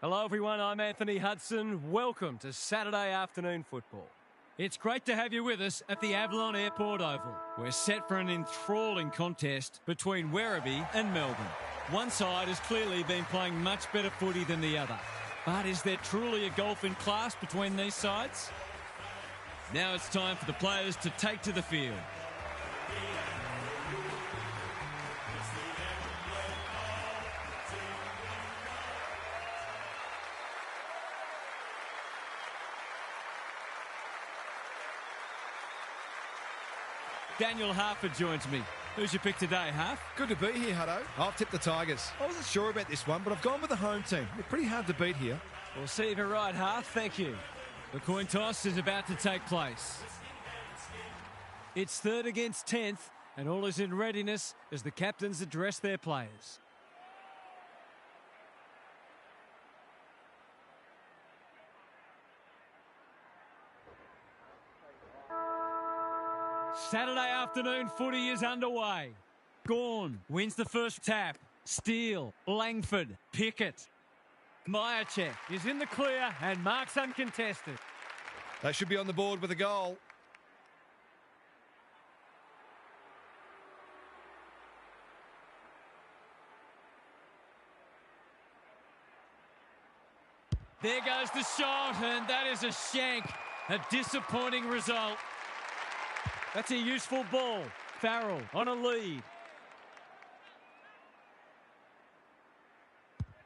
Hello everyone, I'm Anthony Hudson. Welcome to Saturday afternoon football. It's great to have you with us at the Avalon Airport Oval. We're set for an enthralling contest between Werribee and Melbourne. One side has clearly been playing much better footy than the other. But is there truly a gulf in class between these sides? Now it's time for the players to take to the field. Daniel Harford joins me. Who's your pick today, Harf? Good to be here, Hutto. I've tipped the Tigers. I wasn't sure about this one, but I've gone with the home team. They're pretty hard to beat here. We'll see if you're right, Harf. Thank you. The coin toss is about to take place. It's 3rd against 10th, and all is in readiness as the captains address their players. Saturday afternoon footy is underway. Gawn wins the first tap. Steele, Langford, Pickett. Myercheck is in the clear and marks uncontested. They should be on the board with a goal. There goes the shot, and that is a shank. A disappointing result. That's a useful ball. Farrell on a lead.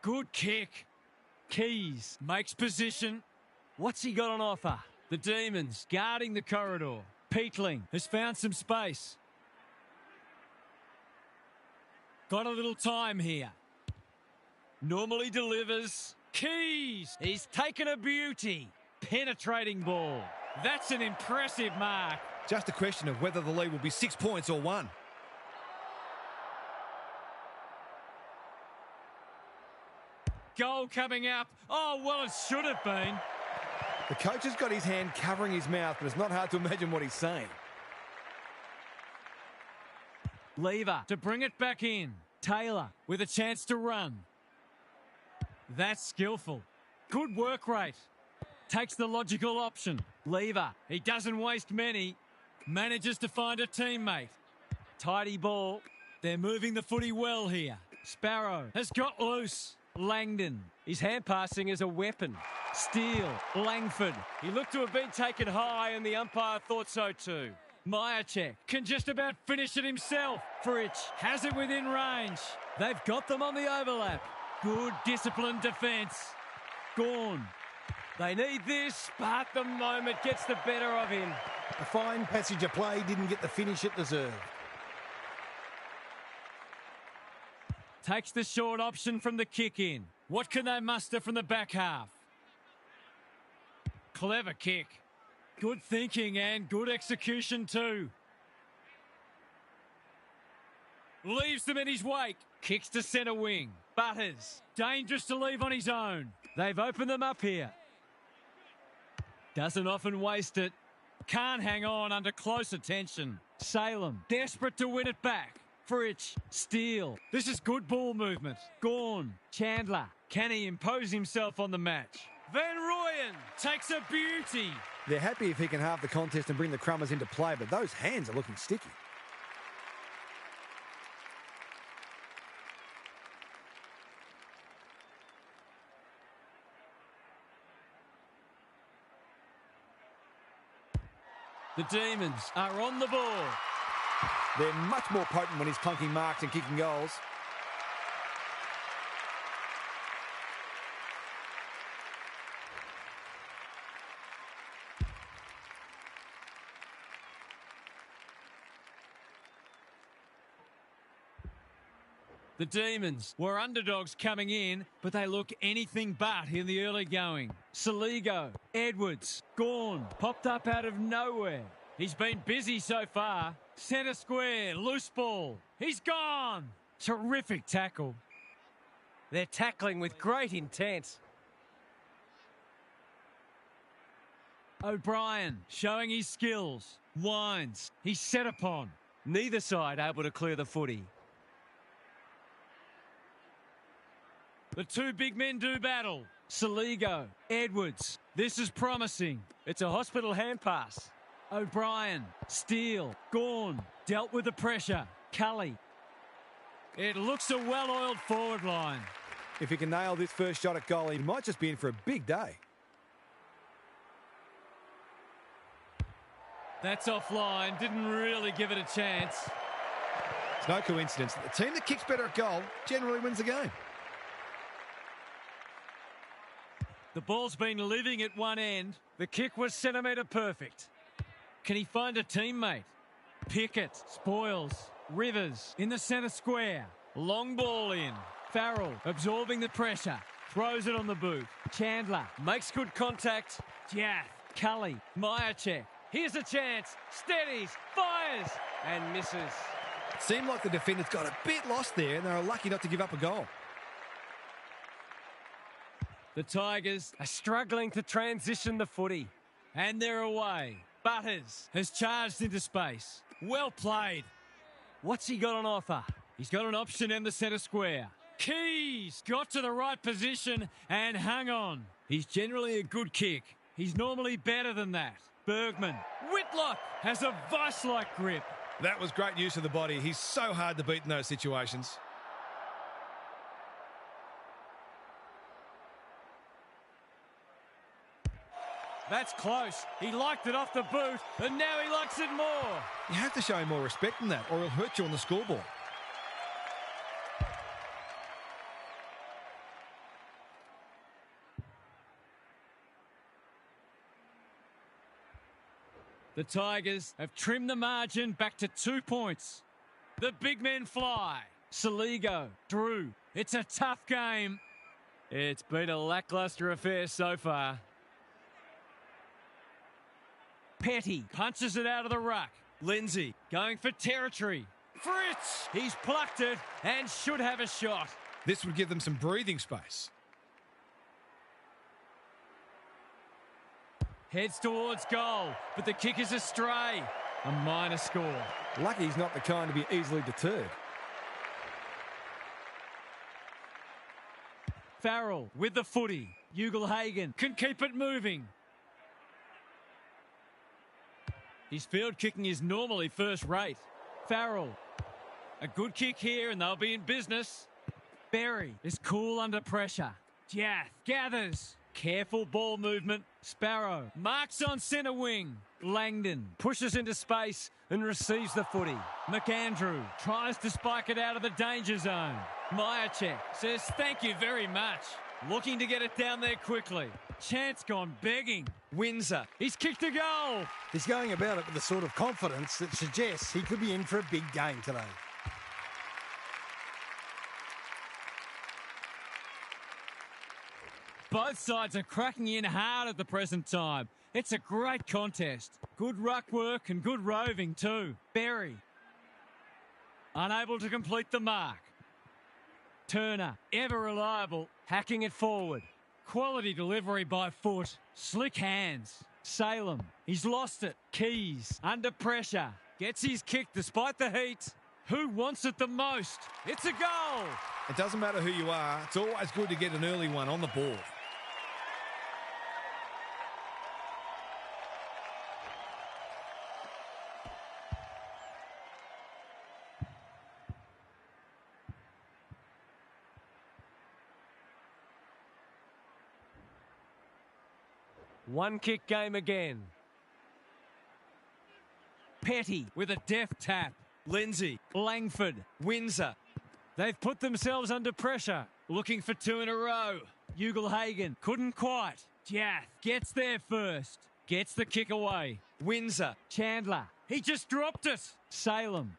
Good kick. Keys makes position. What's he got on offer? The Demons guarding the corridor. Peatling has found some space. Got a little time here. Normally delivers. Keys. He's taken a beauty. Penetrating ball. That's an impressive mark. Just a question of whether the lead will be 6 points or 1. Goal coming up. Oh, well, it should have been. The coach has got his hand covering his mouth, but it's not hard to imagine what he's saying. Lever to bring it back in. Taylor with a chance to run. That's skillful. Good work rate. Takes the logical option. Lever. He doesn't waste many. Manages to find a teammate. Tidy ball. They're moving the footy well here. Sparrow has got loose. Langdon. His hand passing is a weapon. Steele. Langford. He looked to have been taken high and the umpire thought so too. Myercheck can just about finish it himself. Fritsch has it within range. They've got them on the overlap. Good disciplined defence. Gawn. They need this, but the moment gets the better of him. A fine passage of play, didn't get the finish it deserved. Takes the short option from the kick in. What can they muster from the back half? Clever kick. Good thinking and good execution too. Leaves them in his wake. Kicks to centre wing. Butters. Dangerous to leave on his own. They've opened them up here. Doesn't often waste it. Can't hang on under close attention. Salem, desperate to win it back. Fritsch, Steele. This is good ball movement. Gawn, Chandler. Can he impose himself on the match? Van Rooyen takes a beauty. They're happy if he can halve the contest and bring the Crummers into play, but those hands are looking sticky. The Demons are on the ball. They're much more potent when he's clunking marks and kicking goals. The Demons were underdogs coming in, but they look anything but in the early going. Saligo, Edwards, Gawn, popped up out of nowhere. He's been busy so far. Centre square, loose ball. He's gone. Terrific tackle. They're tackling with great intent. O'Brien showing his skills. Wines. He's set upon. Neither side able to clear the footy. The two big men do battle. Saligo. Edwards. This is promising. It's a hospital hand pass. O'Brien. Steele. Gawn. Dealt with the pressure. Cully. It looks a well-oiled forward line. If he can nail this first shot at goal, he might just be in for a big day. That's offline. Didn't really give it a chance. It's no coincidence. The team that kicks better at goal generally wins the game. The ball's been living at one end. The kick was centimetre perfect. Can he find a teammate? Pickett. Spoils. Rivers in the centre square. Long ball in. Farrell absorbing the pressure. Throws it on the boot. Chandler makes good contact. Jath. Cully. Myercheck. Here's a chance. Steadies. Fires. And misses. It seemed like the defenders got a bit lost there and they were lucky not to give up a goal. The Tigers are struggling to transition the footy. And they're away. Butters has charged into space. Well played. What's he got on offer? He's got an option in the centre square. Keys got to the right position and hung on. He's generally a good kick. He's normally better than that. Bergman. Whitlock has a vice-like grip. That was great use of the body. He's so hard to beat in those situations. That's close. He liked it off the boot, and now he likes it more. You have to show him more respect than that, or he'll hurt you on the scoreboard. The Tigers have trimmed the margin back to 2 points. The big men fly. Saligo, Drew. It's a tough game. It's been a lacklustre affair so far. Petty punches it out of the ruck. Lindsay going for territory. Fritz, he's plucked it and should have a shot. This would give them some breathing space. Heads towards goal, but the kick is astray. A minor score. Lucky he's not the kind to be easily deterred. Farrell with the footy. Ugle-Hagan can keep it moving. His field kicking is normally first rate. Farrell. A good kick here and they'll be in business. Berry is cool under pressure. Jath gathers. Careful ball movement. Sparrow marks on centre wing. Langdon pushes into space and receives the footy. McAndrew tries to spike it out of the danger zone. Myercheck says thank you very much. Looking to get it down there quickly. Chance gone begging. Windsor, he's kicked a goal. He's going about it with the sort of confidence that suggests he could be in for a big game today. Both sides are cracking in hard at the present time. It's a great contest. Good ruck work and good roving too. Berry. Unable to complete the mark. Turner, ever reliable, hacking it forward. Quality delivery by foot. Slick hands. Salem, he's lost it. Keys, under pressure. Gets his kick despite the heat. Who wants it the most? It's a goal. It doesn't matter who you are. It's always good to get an early one on the board. One kick game again. Petty with a deft tap. Lindsay, Langford, Windsor. They've put themselves under pressure. Looking for two in a row. Ugle-Hagan couldn't quite. Jath gets there first. Gets the kick away. Windsor, Chandler. He just dropped it. Salem.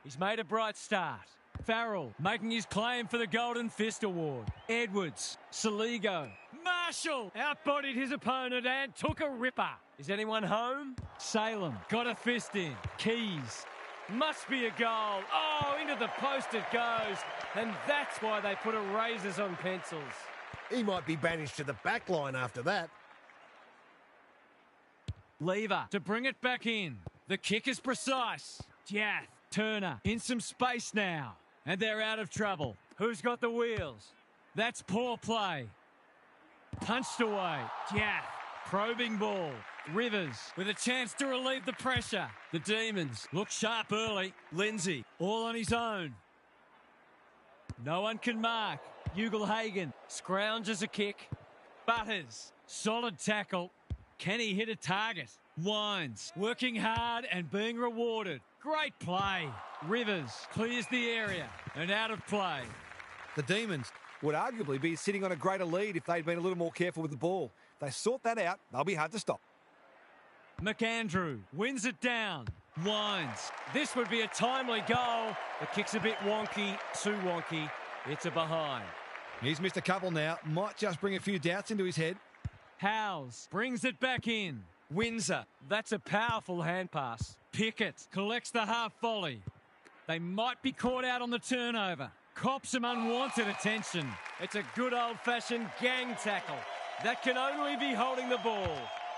He's made a bright start. Farrell making his claim for the Golden Fist Award. Edwards, Saligo. Marshall outbodied his opponent and took a ripper. Is anyone home? Salem got a fist in. Keys. Must be a goal. Oh, into the post it goes. And that's why they put erasers on pencils. He might be banished to the back line after that. Lever to bring it back in. The kick is precise. Jath, Turner in some space now. And they're out of trouble. Who's got the wheels? That's poor play. Punched away. Yeah. Probing ball. Rivers with a chance to relieve the pressure. The Demons look sharp early. Lindsay all on his own. No one can mark. Ugelhagen scrounges a kick. Butters. Solid tackle. Can he hit a target? Wines working hard and being rewarded. Great play. Rivers clears the area and out of play. The Demons would arguably be sitting on a greater lead if they'd been a little more careful with the ball. If they sort that out, they'll be hard to stop. McAndrew wins it down. Wines. This would be a timely goal. The kick's a bit wonky, too wonky. It's a behind. He's missed a couple now. Might just bring a few doubts into his head. Howes brings it back in. Windsor. That's a powerful hand pass. Pickett collects the half volley. They might be caught out on the turnover. Cops some unwanted attention. It's a good old-fashioned gang tackle. That can only be holding the ball.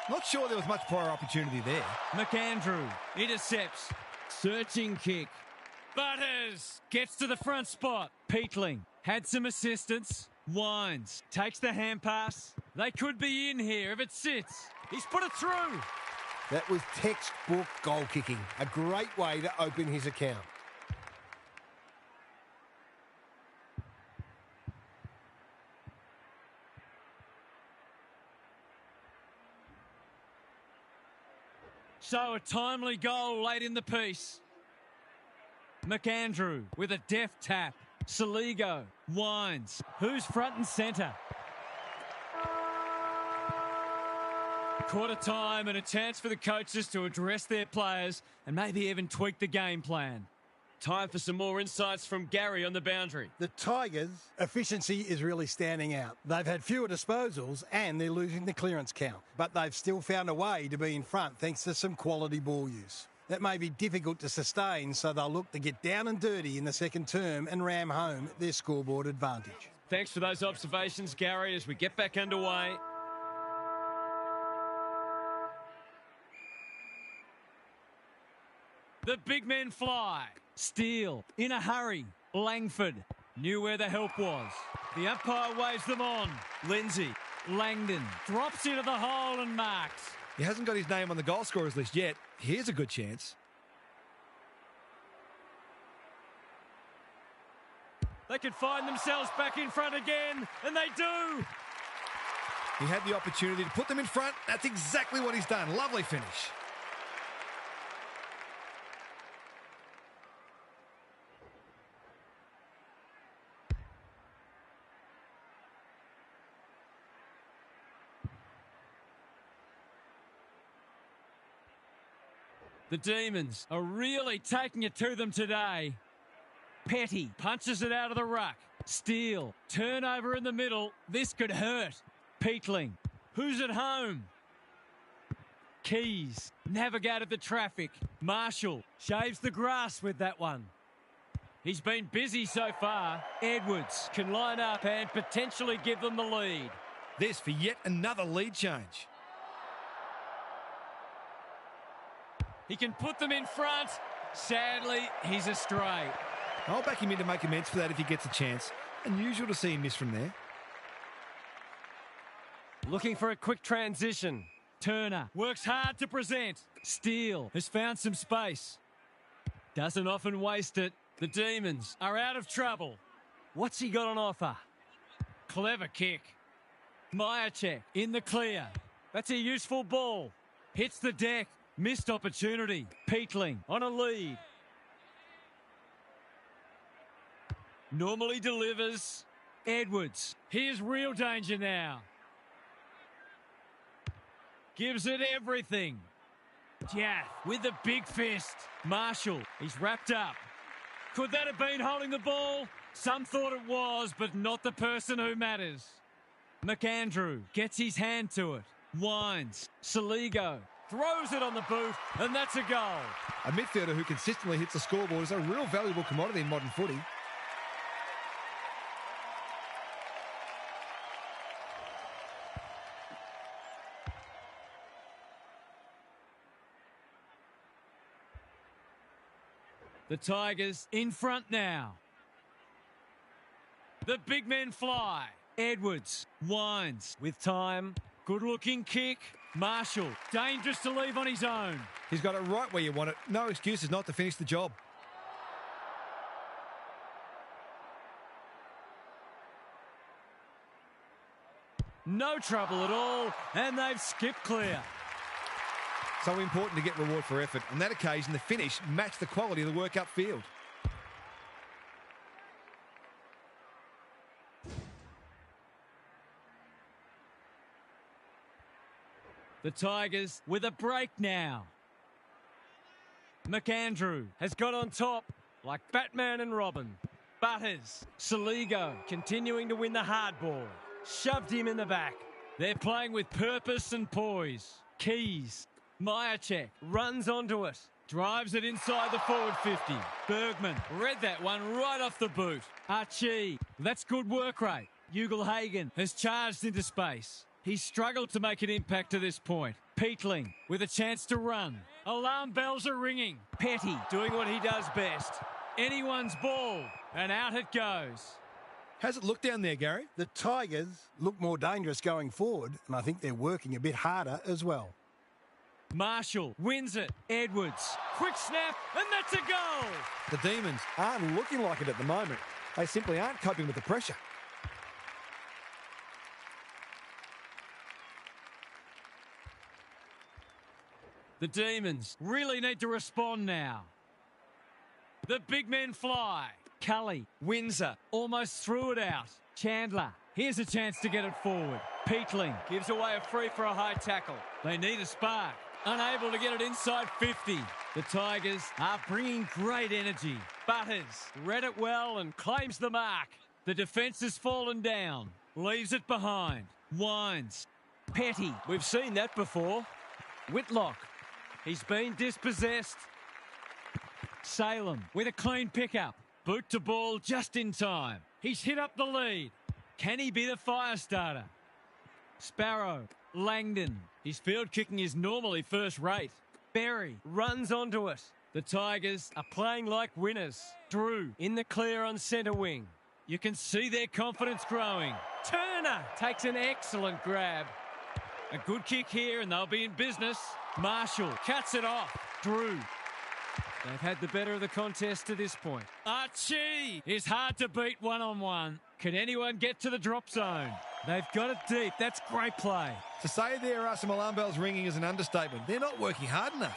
Not sure there was much prior opportunity there. McAndrew intercepts. Searching kick. Butters gets to the front spot. Peatling had some assistance. Wines takes the hand pass. They could be in here if it sits. He's put it through. That was textbook goal kicking. A great way to open his account. So a timely goal late in the piece. McAndrew with a deft tap. Saligo. Wines. Who's front and centre? Quarter time and a chance for the coaches to address their players and maybe even tweak the game plan. Time for some more insights from Gary on the boundary. The Tigers' efficiency is really standing out. They've had fewer disposals and they're losing the clearance count. But they've still found a way to be in front thanks to some quality ball use. That may be difficult to sustain, so they'll look to get down and dirty in the second term and ram home their scoreboard advantage. Thanks for those observations, Gary, as we get back underway. The big men fly. Steele in a hurry. Langford knew where the help was. The umpire waves them on. Lindsay. Langdon drops into the hole and marks. He hasn't got his name on the goal scorers list yet. Here's a good chance. They could find themselves back in front again, and they do. He had the opportunity to put them in front. That's exactly what he's done. Lovely finish. The Demons are really taking it to them today. Petty punches it out of the ruck. Steele, turnover in the middle. This could hurt. Peatling, who's at home? Keys navigated the traffic. Marshall shaves the grass with that one. He's been busy so far. Edwards can line up and potentially give them the lead. This for yet another lead change. He can put them in front. Sadly, he's astray. I'll back him in to make amends for that if he gets a chance. Unusual to see him miss from there. Looking for a quick transition. Turner works hard to present. Steele has found some space. Doesn't often waste it. The Demons are out of trouble. What's he got on offer? Clever kick. Myercheck in the clear. That's a useful ball. Hits the deck. Missed opportunity. Peatling on a lead. Normally delivers. Edwards. Here's real danger now. Gives it everything. Yeah, with the big fist. Marshall, he's wrapped up. Could that have been holding the ball? Some thought it was, but not the person who matters. McAndrew gets his hand to it. Wines. Saligo. Throws it on the boot, and that's a goal. A midfielder who consistently hits the scoreboard is a real valuable commodity in modern footy. The Tigers in front now. The big men fly. Edwards winds with time. Good-looking kick. Marshall, dangerous to leave on his own. He's got it right where you want it. No excuses not to finish the job. No trouble at all, and they've skipped clear. So important to get reward for effort. On that occasion, the finish matched the quality of the work upfield. The Tigers with a break now. McAndrew has got on top like Batman and Robin. Butters, Saligo continuing to win the hard ball. Shoved him in the back. They're playing with purpose and poise. Keys, Myercheck runs onto it. Drives it inside the forward 50. Bergman read that one right off the boot. Archie, that's good work rate. Ugle-Hagan has charged into space. He's struggled to make an impact to this point. Peatling with a chance to run. Alarm bells are ringing. Petty doing what he does best. Anyone's ball. And out it goes. How's it look down there, Gary? The Tigers look more dangerous going forward, and I think they're working a bit harder as well. Marshall wins it. Edwards. Quick snap, and that's a goal. The Demons aren't looking like it at the moment. They simply aren't coping with the pressure. The Demons really need to respond now. The big men fly. Cully, Windsor, almost threw it out. Chandler, here's a chance to get it forward. Peatling gives away a free for a high tackle. They need a spark. Unable to get it inside 50. The Tigers are bringing great energy. Butters read it well and claims the mark. The defence has fallen down. Leaves it behind. Winds. Petty, we've seen that before. Whitlock, he's been dispossessed. Salem with a clean pickup. Boot to ball just in time. He's hit up the lead. Can he be the fire starter? Sparrow, Langdon. His field kicking is normally first rate. Berry runs onto it. The Tigers are playing like winners. Drew in the clear on centre wing. You can see their confidence growing. Turner takes an excellent grab. A good kick here and they'll be in business. Marshall cuts it off. Drew. They've had the better of the contest to this point. Archie is hard to beat one-on-one. Can anyone get to the drop zone? They've got it deep. That's great play. To say there are some alarm bells ringing is an understatement. They're not working hard enough.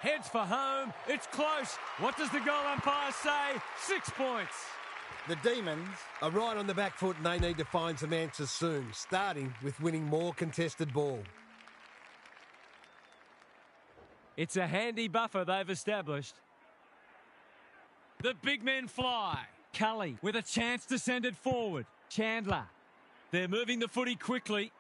Heads for home. It's close. What does the goal umpire say? 6 points. The Demons are right on the back foot and they need to find some answers soon, starting with winning more contested ball. It's a handy buffer they've established. The big men fly. Cully with a chance to send it forward. Chandler. They're moving the footy quickly.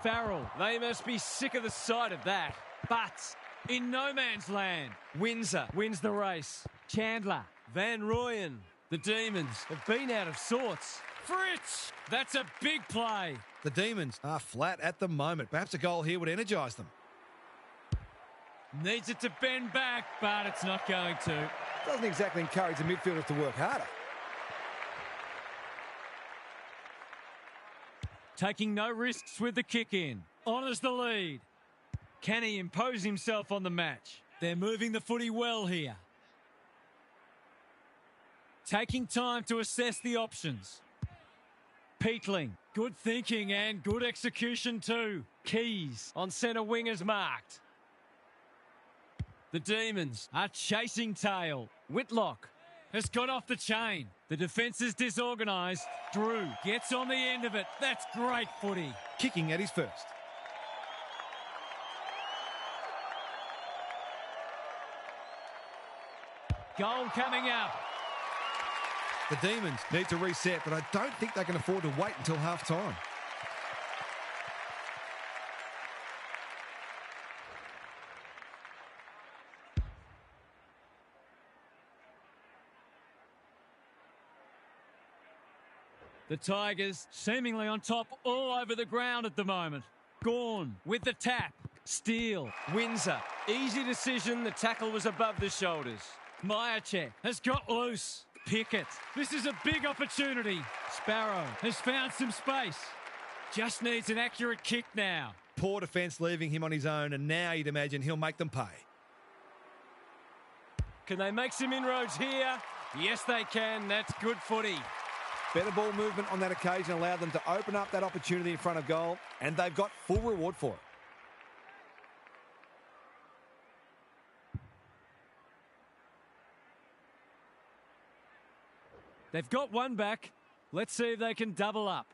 Farrell. They must be sick of the sight of that. Butts in no man's land. Windsor wins the race. Chandler. Van Rooyen. The Demons have been out of sorts. Fritz. That's a big play. The Demons are flat at the moment. Perhaps a goal here would energise them. Needs it to bend back, but it's not going to. Doesn't exactly encourage the midfielders to work harder. Taking no risks with the kick in. Honours the lead. Can he impose himself on the match? They're moving the footy well here. Taking time to assess the options. Peatling. Good thinking and good execution too. Keys on centre wing is marked. The Demons are chasing tail. Whitlock has got off the chain. The defence is disorganised. Drew gets on the end of it. That's great footy. Kicking at his first. Goal coming up. The Demons need to reset, but I don't think they can afford to wait until half-time. The Tigers seemingly on top all over the ground at the moment. Gawn with the tap. Steele. Windsor. Easy decision. The tackle was above the shoulders. Myercheck has got loose. Pickett. This is a big opportunity. Sparrow has found some space. Just needs an accurate kick now. Poor defence leaving him on his own, and now you'd imagine he'll make them pay. Can they make some inroads here? Yes, they can. That's good footy. Better ball movement on that occasion allowed them to open up that opportunity in front of goal, and they've got full reward for it. They've got one back. Let's see if they can double up.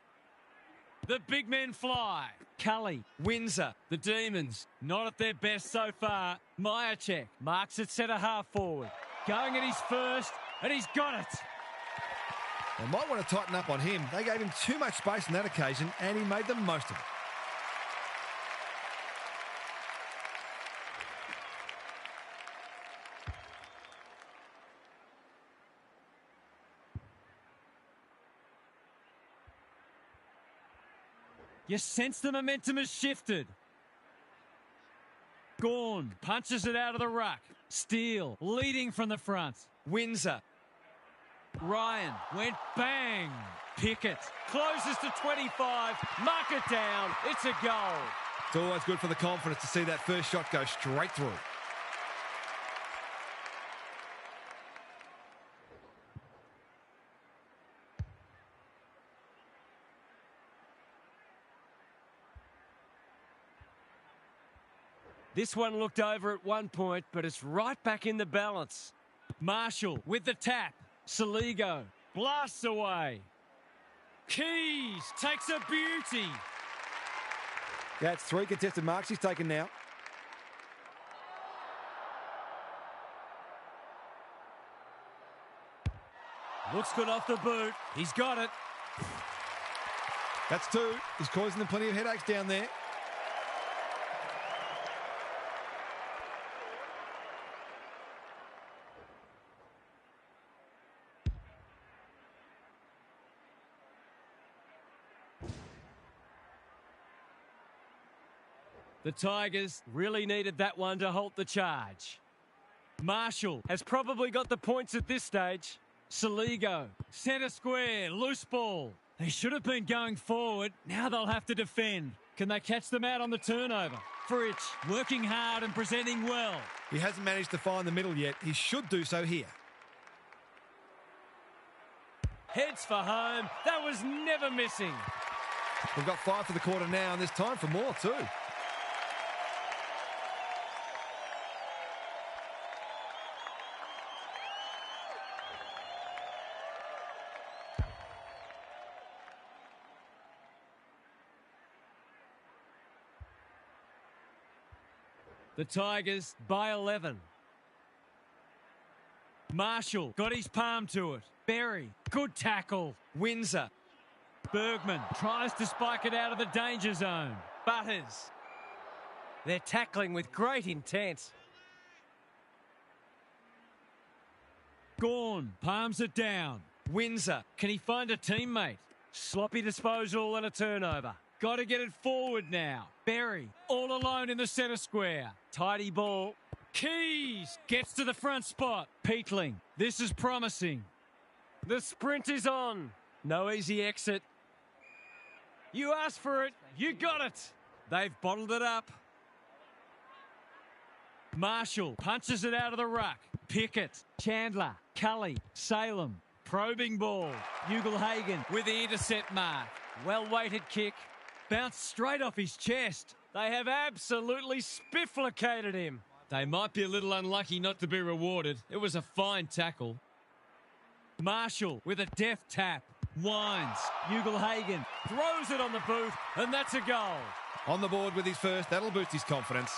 The big men fly. Cully, Windsor, the Demons, not at their best so far. Myercheck marks it centre half forward. Going at his first, and he's got it. They might want to tighten up on him. They gave him too much space on that occasion, and he made the most of it. You sense the momentum has shifted. Gawn punches it out of the ruck. Steele leading from the front. Windsor. Ryan went bang. Pickett closes to 25. Mark it down. It's a goal. It's always good for the confidence to see that first shot go straight through. This one looked over at one point, but it's right back in the balance. Marshall with the tap. Saligo blasts away. Keys takes a beauty. That's 3 contested marks he's taken now. Looks good off the boot. He's got it. That's 2. He's causing them plenty of headaches down there. The Tigers really needed that one to halt the charge. Marshall has probably got the points at this stage. Saligo, centre square, loose ball. They should have been going forward. Now they'll have to defend. Can they catch them out on the turnover? Fritsch working hard and presenting well. He hasn't managed to find the middle yet. He should do so here. Heads for home. That was never missing. We've got 5 for the quarter now, and there's time for more too. The Tigers by 11. Marshall got his palm to it. Berry, good tackle. Windsor. Bergman tries to spike it out of the danger zone. Butters. They're tackling with great intent. Gawn palms it down. Windsor, can he find a teammate? Sloppy disposal and a turnover. Got to get it forward now. Berry, all alone in the centre square. Tidy ball. Keys gets to the front spot. Peatling, this is promising. The sprint is on. No easy exit. You asked for it, you got it. They've bottled it up. Marshall punches it out of the ruck. Pickett, Chandler, Cully, Salem. Probing ball. Ugelhagen with the intercept mark. Well-weighted kick. Bounced straight off his chest. They have absolutely spifflicated him. They might be a little unlucky not to be rewarded. It was a fine tackle. Marshall with a deft tap. Winds. Ugelhagen throws it on the boot, and that's a goal. On the board with his first. That'll boost his confidence.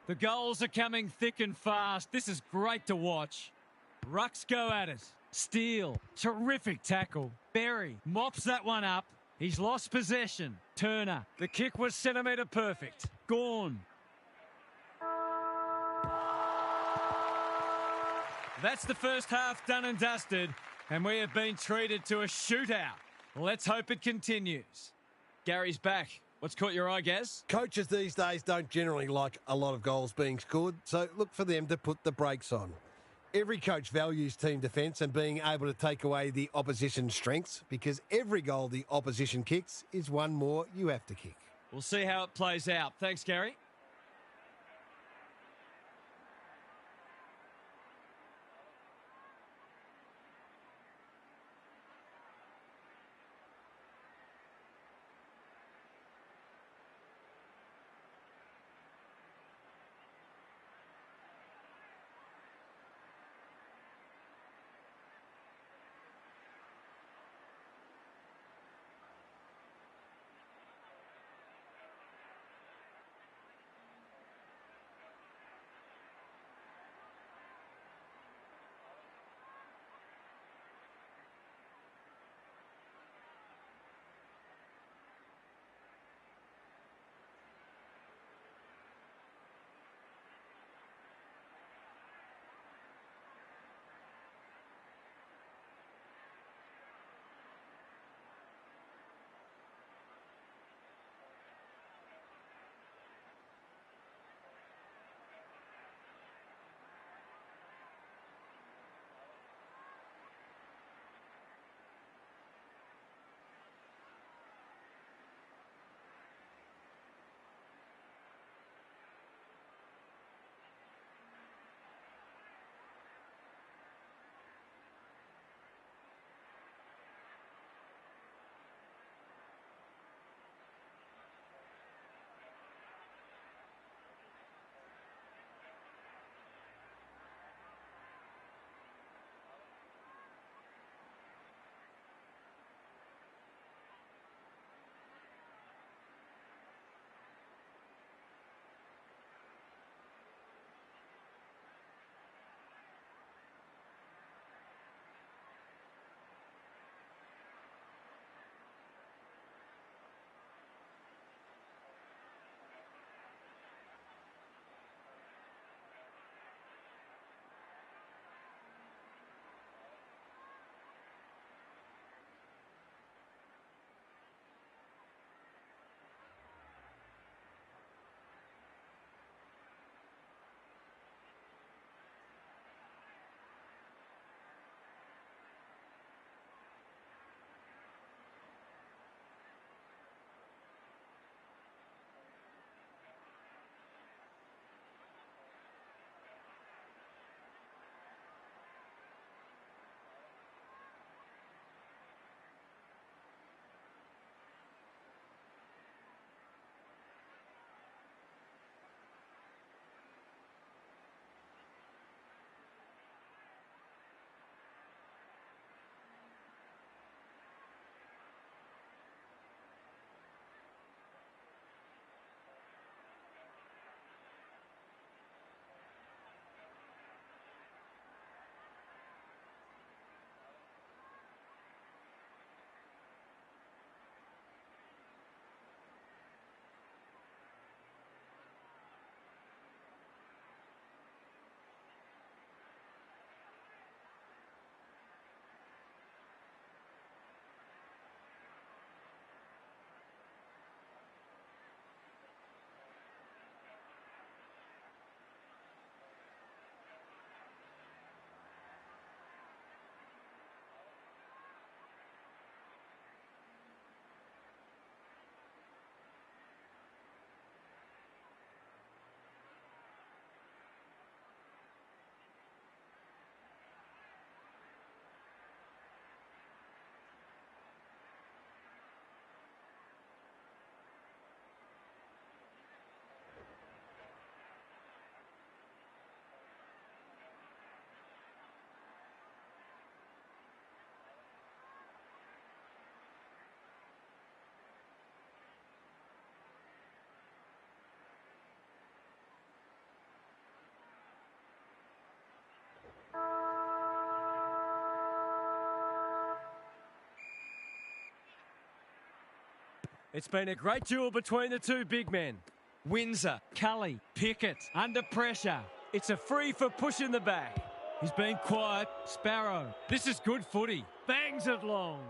The goals are coming thick and fast. This is great to watch. Rucks go at it. Steele, terrific tackle. Berry mops that one up. He's lost possession. Turner, the kick was centimetre perfect. Gawn. That's the first half done and dusted, and we have been treated to a shootout. Let's hope it continues. Gary's back. What's caught your eye, Gaz? Coaches these days don't generally like a lot of goals being scored, so look for them to put the brakes on. Every coach values team defence and being able to take away the opposition's strengths, because every goal the opposition kicks is one more you have to kick. We'll see how it plays out. Thanks, Gary. It's been a great duel between the two big men. Windsor, Cully, Pickett, under pressure. It's a free for push in the back. He's been quiet. Sparrow. This is good footy. Bangs it long.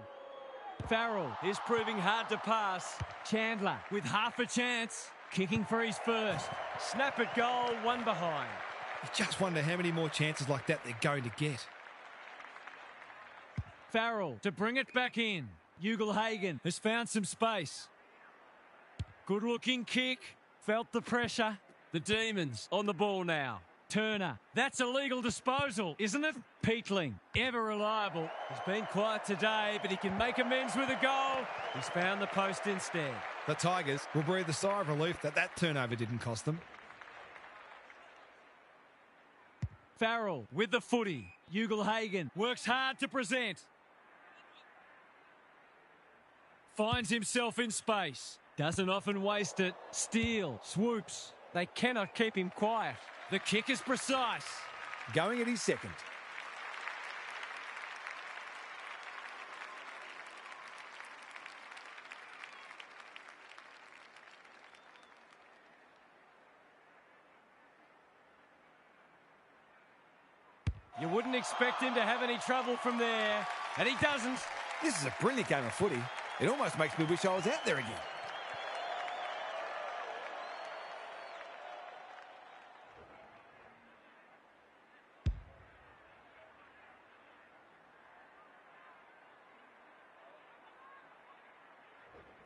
Farrell is proving hard to pass. Chandler with half a chance. Kicking for his first. Snap at goal, one behind. You just wonder how many more chances like that they're going to get. Farrell to bring it back in. Ugle-Hagan has found some space. Good-looking kick. Felt the pressure. The Demons on the ball now. Turner. That's a legal disposal, isn't it? Peatling, ever reliable. He's been quiet today, but he can make amends with a goal. He's found the post instead. The Tigers will breathe a sigh of relief that turnover didn't cost them. Farrell with the footy. Ugle-Hagan works hard to present. Finds himself in space. Doesn't often waste it. Steele swoops. They cannot keep him quiet. The kick is precise. Going at his second. You wouldn't expect him to have any trouble from there, and he doesn't. This is a brilliant game of footy. It almost makes me wish I was out there again.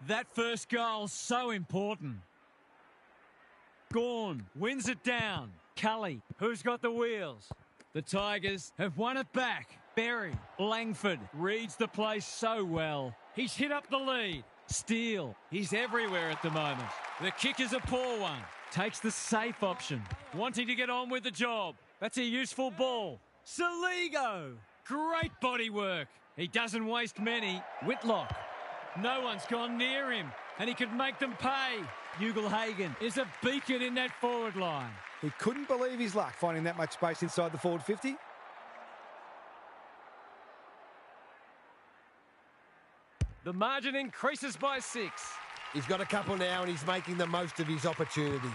That first goal, so important. Gawn wins it down. Cully, who's got the wheels? The Tigers have won it back. Berry, Langford reads the play so well. He's hit up the lead. Steele, he's everywhere at the moment. The kick is a poor one. Takes the safe option. Wanting to get on with the job. That's a useful ball. Saligo, great body work. He doesn't waste many. Whitlock. No one's gone near him, and he could make them pay. Ugle-Hagan is a beacon in that forward line. He couldn't believe his luck finding that much space inside the forward 50. The margin increases by 6. He's got a couple now and he's making the most of his opportunities.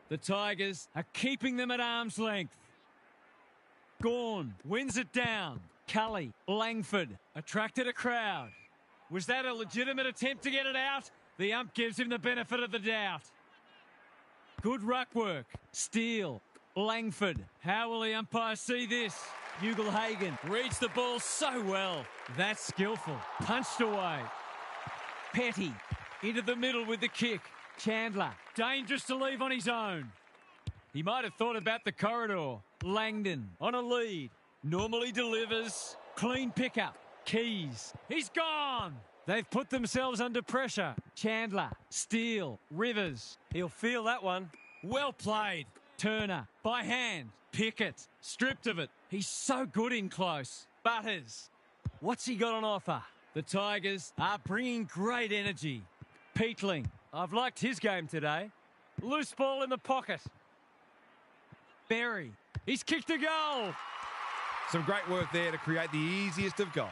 The Tigers are keeping them at arm's length. Gawn wins it down. Cully, Langford attracted a crowd. Was that a legitimate attempt to get it out? The ump gives him the benefit of the doubt. Good ruck work. Steele, Langford. How will the umpire see this? Ugle-Hagan reads the ball so well. That's skillful. Punched away. Petty into the middle with the kick. Chandler, dangerous to leave on his own. He might have thought about the corridor. Langdon on a lead. Normally delivers. Clean pickup. Keys. He's gone. They've put themselves under pressure. Chandler, Steele, Rivers. He'll feel that one. Well played. Turner, by hand. Pickett, stripped of it. He's so good in close. Butters. What's he got on offer? The Tigers are bringing great energy. Peatling. I've liked his game today. Loose ball in the pocket. Berry. He's kicked a goal. Some great work there to create the easiest of goals.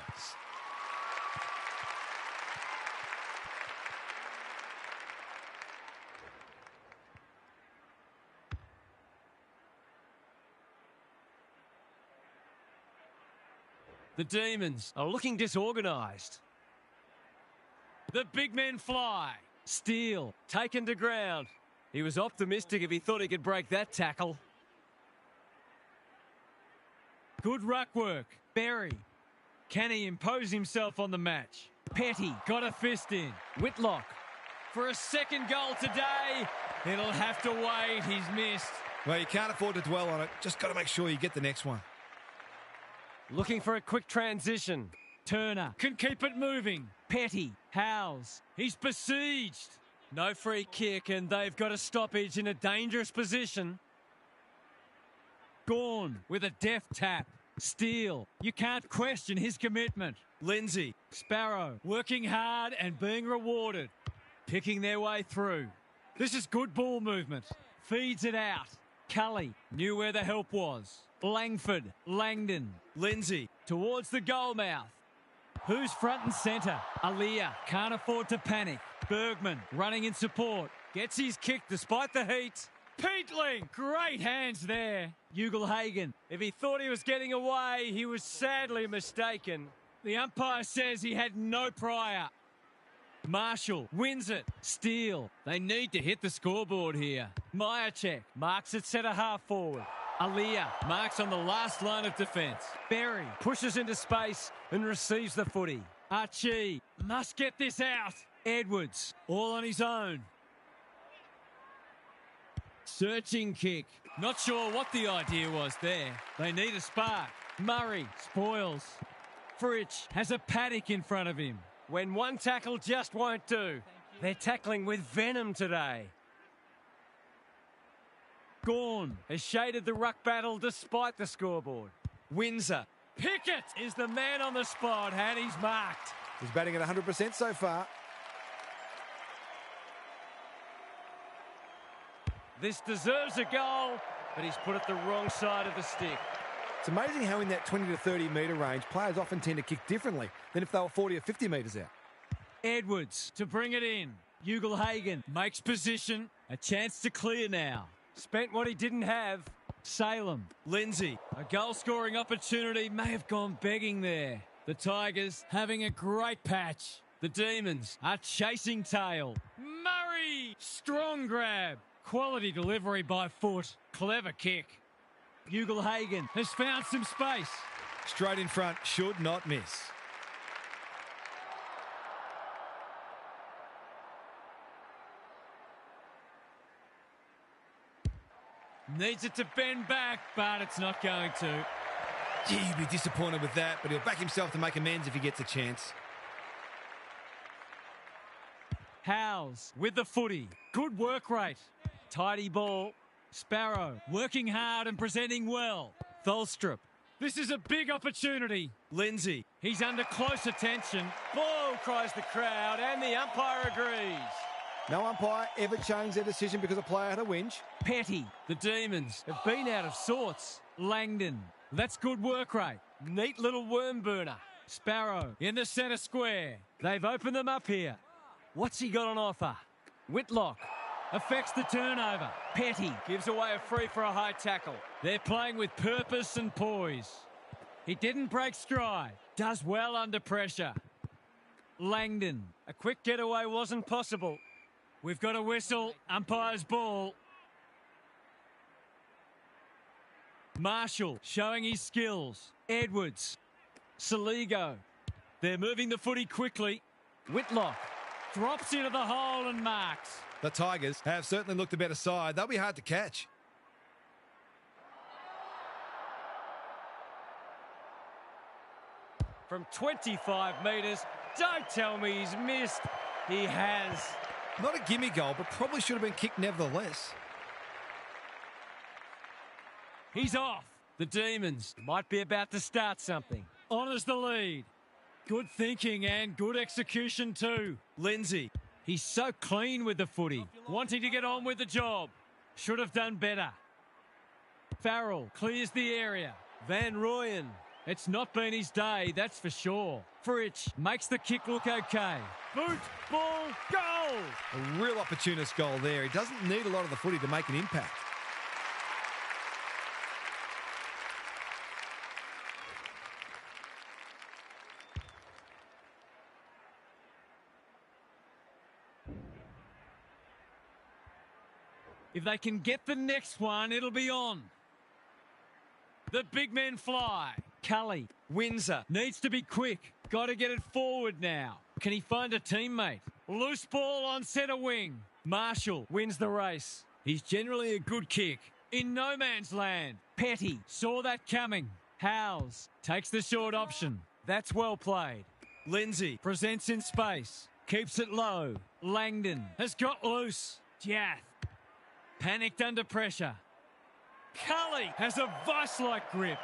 The Demons are looking disorganised. The big men fly. Steele taken to ground. He was optimistic if he thought he could break that tackle. Good ruck work. Berry. Can he impose himself on the match? Petty got a fist in. Whitlock for a second goal today. It'll have to wait. He's missed. Well, you can't afford to dwell on it. Just got to make sure you get the next one. Looking for a quick transition. Turner can keep it moving. Petty, Howes, he's besieged. No free kick and they've got a stoppage in a dangerous position. Gawn with a deft tap. Steele, you can't question his commitment. Lindsay, Sparrow, working hard and being rewarded. Picking their way through. This is good ball movement. Feeds it out. Cully knew where the help was. Langford, Langdon, Lindsay towards the goal mouth. Who's front and centre? Aaliyah can't afford to panic. Bergman running in support. Gets his kick despite the heat. Peatling, great hands there. Ugle-Hagan, if he thought he was getting away, he was sadly mistaken. The umpire says he had no prior. Marshall wins it. Steele. They need to hit the scoreboard here. Myercheck marks it centre half forward. Aliyah marks on the last line of defence. Berry pushes into space and receives the footy. Archie must get this out. Edwards all on his own. Searching kick. Not sure what the idea was there. They need a spark. Murray spoils. Fritsch has a paddock in front of him. When one tackle just won't do. They're tackling with venom today. Gawn has shaded the ruck battle despite the scoreboard. Windsor. Pickett is the man on the spot and he's marked. He's batting at 100% so far. This deserves a goal, but he's put it the wrong side of the stick. It's amazing how in that 20 to 30 metre range, players often tend to kick differently than if they were 40 or 50 metres out. Edwards to bring it in. Ugle-Hagan makes position. A chance to clear now. Spent what he didn't have. Salem. Lindsay. A goal-scoring opportunity may have gone begging there. The Tigers having a great patch. The Demons are chasing tail. Murray. Strong grab. Quality delivery by foot. Clever kick. Ugle-Hagan has found some space. Straight in front, should not miss. Needs it to bend back, but it's not going to. Gee, he'd be disappointed with that, but he'll back himself to make amends if he gets a chance. Howes with the footy. Good work rate. Tidy ball. Sparrow working hard and presenting well. Tholstrup. This is a big opportunity. Lindsay. He's under close attention. Ball, cries the crowd, and the umpire agrees. No umpire ever changed their decision because a player had a whinge. Petty. The Demons have been out of sorts. Langdon. That's good work rate. Neat little worm burner. Sparrow in the centre square. They've opened them up here. What's he got on offer? Whitlock affects the turnover. Petty gives away a free for a high tackle. They're playing with purpose and poise. He didn't break stride. Does well under pressure. Langdon. A quick getaway wasn't possible. We've got a whistle. Umpire's ball. Marshall showing his skills. Edwards. Saligo. They're moving the footy quickly. Whitlock drops into the hole and marks. The Tigers have certainly looked a better side. They'll be hard to catch. From 25 metres. Don't tell me he's missed. He has. Not a gimme goal, but probably should have been kicked nevertheless. He's off. The Demons might be about to start something. Honours the lead. Good thinking and good execution too. Lindsay. He's so clean with the footy. Wanting to get on with the job. Should have done better. Farrell clears the area. Van Rooyen. It's not been his day, that's for sure. Fritsch makes the kick look okay. Boot, ball, goal! A real opportunist goal there. He doesn't need a lot of the footy to make an impact. If they can get the next one, it'll be on. The big men fly. Cully, Windsor, needs to be quick. Got to get it forward now. Can he find a teammate? Loose ball on centre wing. Marshall wins the race. He's generally a good kick. In no man's land. Petty saw that coming. Howes takes the short option. That's well played. Lindsay presents in space. Keeps it low. Langdon has got loose. Jath panicked under pressure. Cully has a vice-like grip.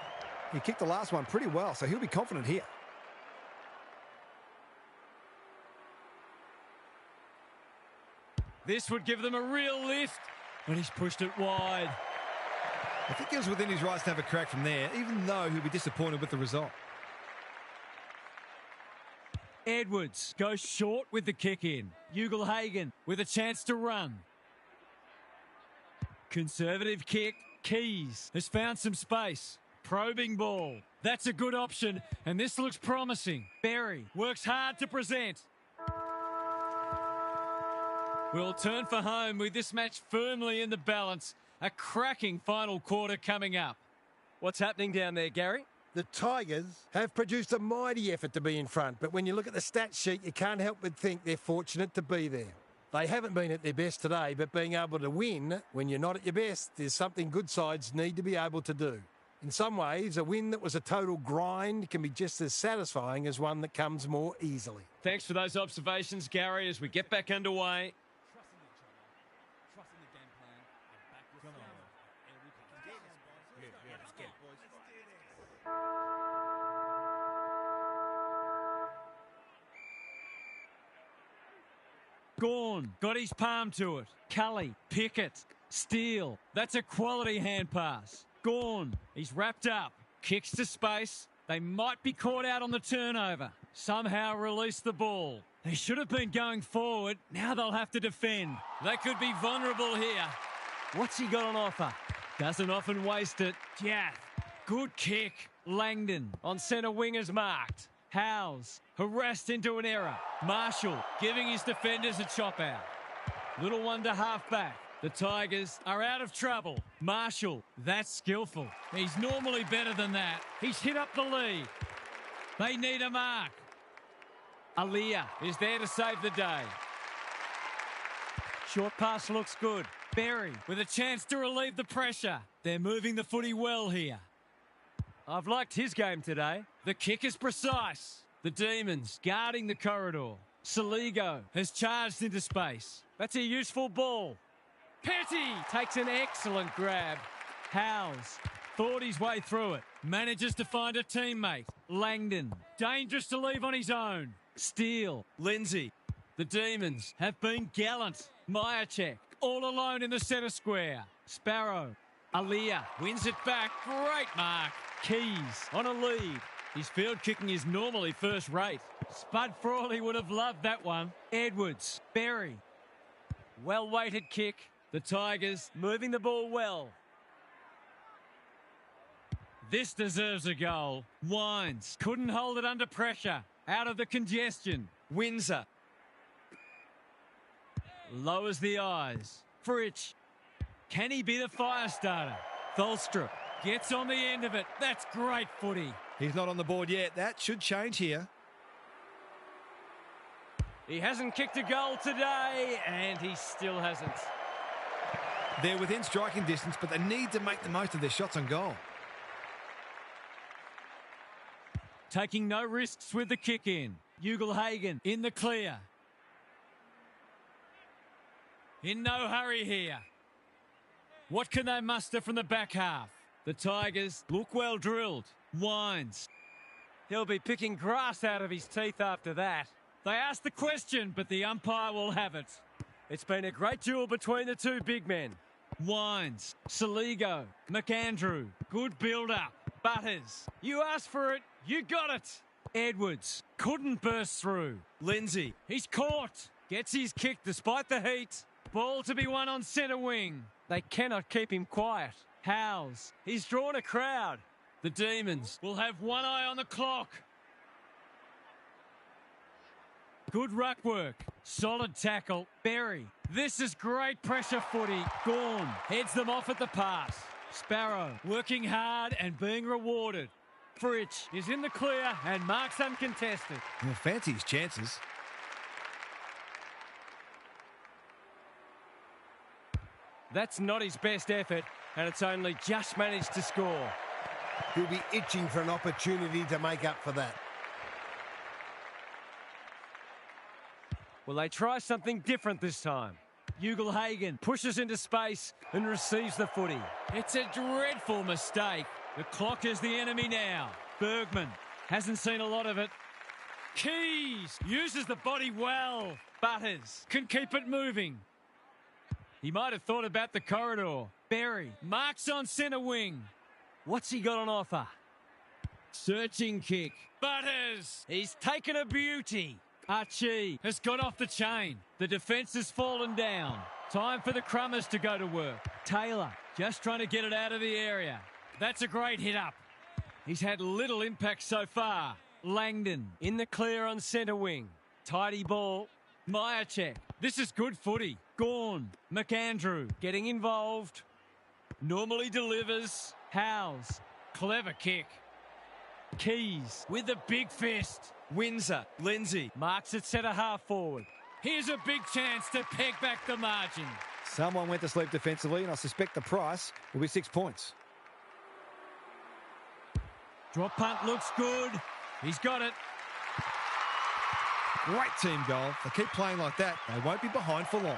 He kicked the last one pretty well, so he'll be confident here. This would give them a real lift, but he's pushed it wide. I think he was within his rights to have a crack from there, even though he'll be disappointed with the result. Edwards goes short with the kick in. Ugle-Hagan with a chance to run. Conservative kick. Keys has found some space. Probing ball. That's a good option, and this looks promising. Berry works hard to present. We'll turn for home with this match firmly in the balance. A cracking final quarter coming up. What's happening down there, Gary? The Tigers have produced a mighty effort to be in front, but when you look at the stat sheet, you can't help but think they're fortunate to be there. They haven't been at their best today, but being able to win when you're not at your best is something good sides need to be able to do. In some ways, a win that was a total grind can be just as satisfying as one that comes more easily. Thanks for those observations, Gary, as we get back underway. Gawn got his palm to it. Cully, Pickett, Steele. That's a quality hand pass. Gawn, he's wrapped up. Kicks to space. They might be caught out on the turnover. Somehow release the ball. They should have been going forward. Now they'll have to defend. They could be vulnerable here. What's he got on offer? Doesn't often waste it. Jath, good kick. Langdon on centre wing is marked. Howes, harassed into an error. Marshall giving his defenders a chop out. Little one to half back. The Tigers are out of trouble. Marshall, that's skillful. He's normally better than that. He's hit up the lead. They need a mark. Aliyah is there to save the day. Short pass looks good. Berry with a chance to relieve the pressure. They're moving the footy well here. I've liked his game today. The kick is precise. The Demons guarding the corridor. Saligo has charged into space. That's a useful ball. Petty takes an excellent grab. Howes thought his way through it. Manages to find a teammate. Langdon, dangerous to leave on his own. Steele, Lindsay. The Demons have been gallant. Myercheck all alone in the centre square. Sparrow. Aliyah wins it back. Great mark. Keys on a lead. His field kicking is normally first rate. Spud Frawley would have loved that one. Edwards. Berry. Well-weighted kick. The Tigers moving the ball well. This deserves a goal. Wines couldn't hold it under pressure. Out of the congestion. Windsor. Lowers the eyes. Fritsch. Can he be the fire starter? Tholstrup gets on the end of it. That's great footy. He's not on the board yet. That should change here. He hasn't kicked a goal today, and he still hasn't. They're within striking distance, but they need to make the most of their shots on goal. Taking no risks with the kick in. Ugle-Hagan in the clear. In no hurry here. What can they muster from the back half? The Tigers look well drilled. Wines. He'll be picking grass out of his teeth after that. They asked the question, but the umpire will have it. It's been a great duel between the two big men. Wines. Saligo. McAndrew. Good build-up. Butters. You asked for it. You got it. Edwards. Couldn't burst through. Lindsay. He's caught. Gets his kick despite the heat. Ball to be won on centre wing. They cannot keep him quiet. Howes. He's drawn a crowd. The Demons will have one eye on the clock. Good ruck work. Solid tackle. Berry. This is great pressure footy. Gawn heads them off at the pass. Sparrow working hard and being rewarded. Fritsch is in the clear and marks uncontested. Well, fancy his chances. That's not his best effort, and it's only just managed to score. He'll be itching for an opportunity to make up for that. Will they try something different this time? Ugle-Hagan pushes into space and receives the footy. It's a dreadful mistake. The clock is the enemy now. Bergman hasn't seen a lot of it. Keys uses the body well. Butters can keep it moving. He might have thought about the corridor. Berry marks on centre wing. What's he got on offer? Searching kick. Butters. He's taken a beauty. Archie has got off the chain. The defence has fallen down. Time for the Crummers to go to work. Taylor just trying to get it out of the area. That's a great hit up. He's had little impact so far. Langdon in the clear on centre wing. Tidy ball. Myercheck. This is good footy. Gawn. McAndrew getting involved. Normally delivers. Howes. Clever kick. Keys with the big fist. Windsor. Lindsay marks it centre half forward. Here's a big chance to peg back the margin. Someone went to sleep defensively, and I suspect the price will be 6 points. Drop punt looks good. He's got it. Great team goal. They keep playing like that, they won't be behind for long.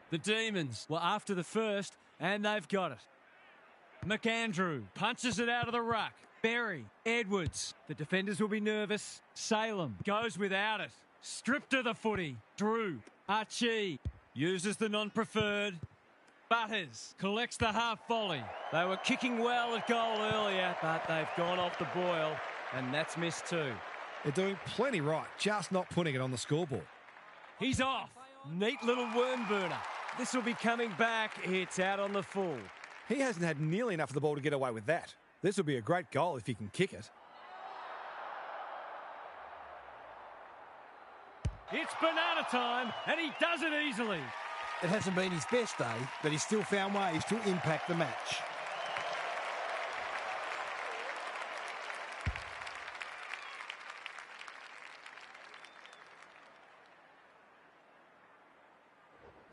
The Demons were after the first, and they've got it. McAndrew punches it out of the ruck. Berry, Edwards. The defenders will be nervous. Salem goes without it. Stripped of the footy. Drew, Archie uses the non-preferred. Butters collects the half volley. They were kicking well at goal earlier, but they've gone off the boil, and that's missed too. They're doing plenty right, just not putting it on the scoreboard. He's off. Neat little worm burner. This will be coming back. It's out on the full. He hasn't had nearly enough of the ball to get away with that. This will be a great goal if he can kick it. It's banana time, and he does it easily. It hasn't been his best day, but he's still found ways to impact the match.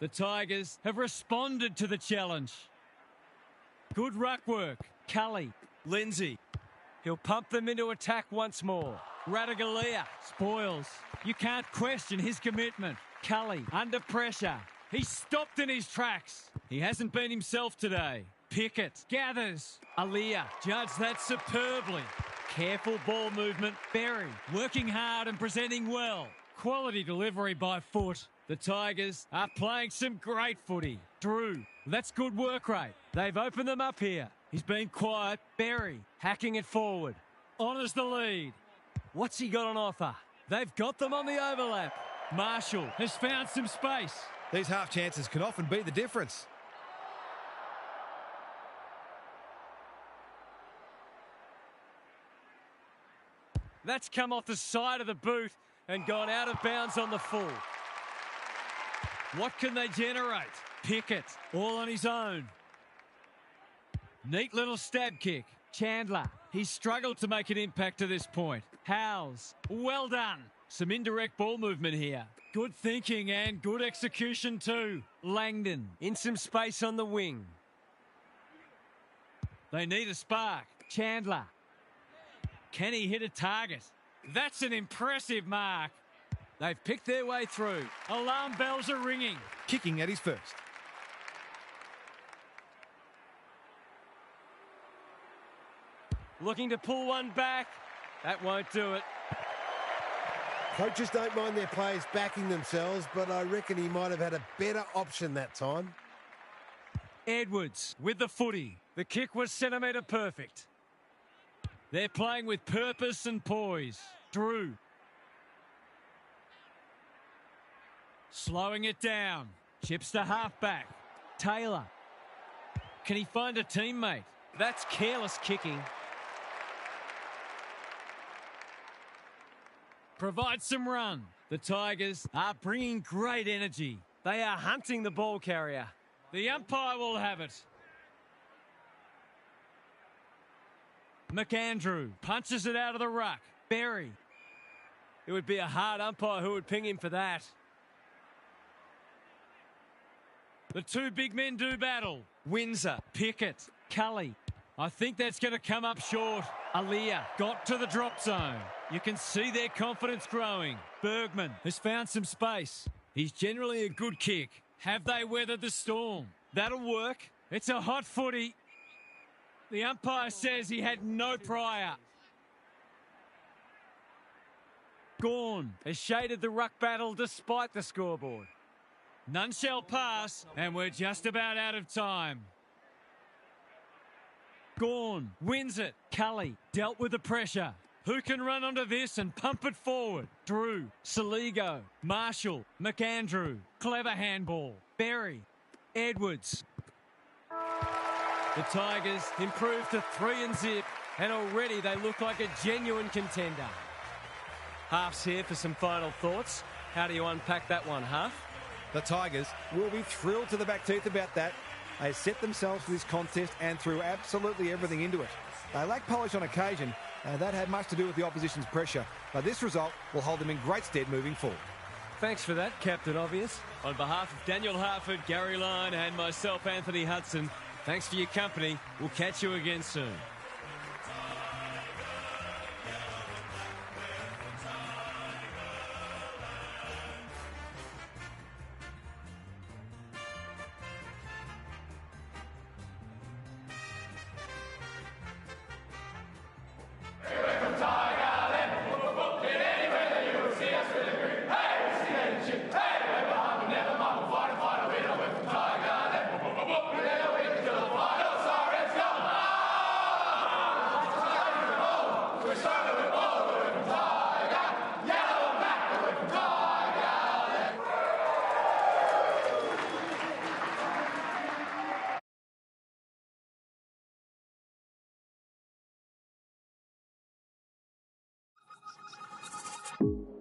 The Tigers have responded to the challenge. Good ruck work. Cully. Lindsay. He'll pump them into attack once more. Radaglia spoils. You can't question his commitment. Cully under pressure. He's stopped in his tracks. He hasn't been himself today. Pickett gathers. Aaliyah judged that superbly. Careful ball movement. Berry working hard and presenting well. Quality delivery by foot. The Tigers are playing some great footy. Drew, that's good work rate. They've opened them up here. He's been quiet. Berry hacking it forward. Honours the lead. What's he got on offer? They've got them on the overlap. Marshall has found some space. These half chances can often be the difference. That's come off the side of the boot and gone out of bounds on the full. What can they generate? Pickett, all on his own. Neat little stab kick. Chandler, he's struggled to make an impact to this point. Howes, well done. Some indirect ball movement here. Good thinking and good execution too. Langdon, in some space on the wing. They need a spark. Chandler. Can he hit a target? That's an impressive mark. They've picked their way through. Alarm bells are ringing. Kicking at his first. Looking to pull one back. That won't do it. Coaches don't mind their players backing themselves, but I reckon he might have had a better option that time. Edwards with the footy. The kick was centimetre perfect. They're playing with purpose and poise. Drew. Slowing it down. Chips to halfback. Taylor. Can he find a teammate? That's careless kicking. Provides some run. The Tigers are bringing great energy. They are hunting the ball carrier. The umpire will have it. McAndrew punches it out of the ruck. Berry. It would be a hard umpire who would ping him for that. The two big men do battle. Windsor, Pickett, Cully. I think that's going to come up short. Aaliyah got to the drop zone. You can see their confidence growing. Bergman has found some space. He's generally a good kick. Have they weathered the storm? That'll work. It's a hot footy. The umpire says he had no prior. Gawn has shaded the ruck battle despite the scoreboard. None shall pass, and we're just about out of time. Gawn wins it. Cully dealt with the pressure. Who can run onto this and pump it forward? Drew, Saligo, Marshall, McAndrew. Clever handball. Berry, Edwards. The Tigers improved to 3-0, and already they look like a genuine contender. Half's here for some final thoughts. How do you unpack that one, Half? The Tigers will be thrilled to the back teeth about that. They set themselves for this contest and threw absolutely everything into it. They lack polish on occasion, and that had much to do with the opposition's pressure. But this result will hold them in great stead moving forward. Thanks for that, Captain Obvious. On behalf of Daniel Harford, Gary Lyon and myself, Anthony Hudson, thanks for your company. We'll catch you again soon. You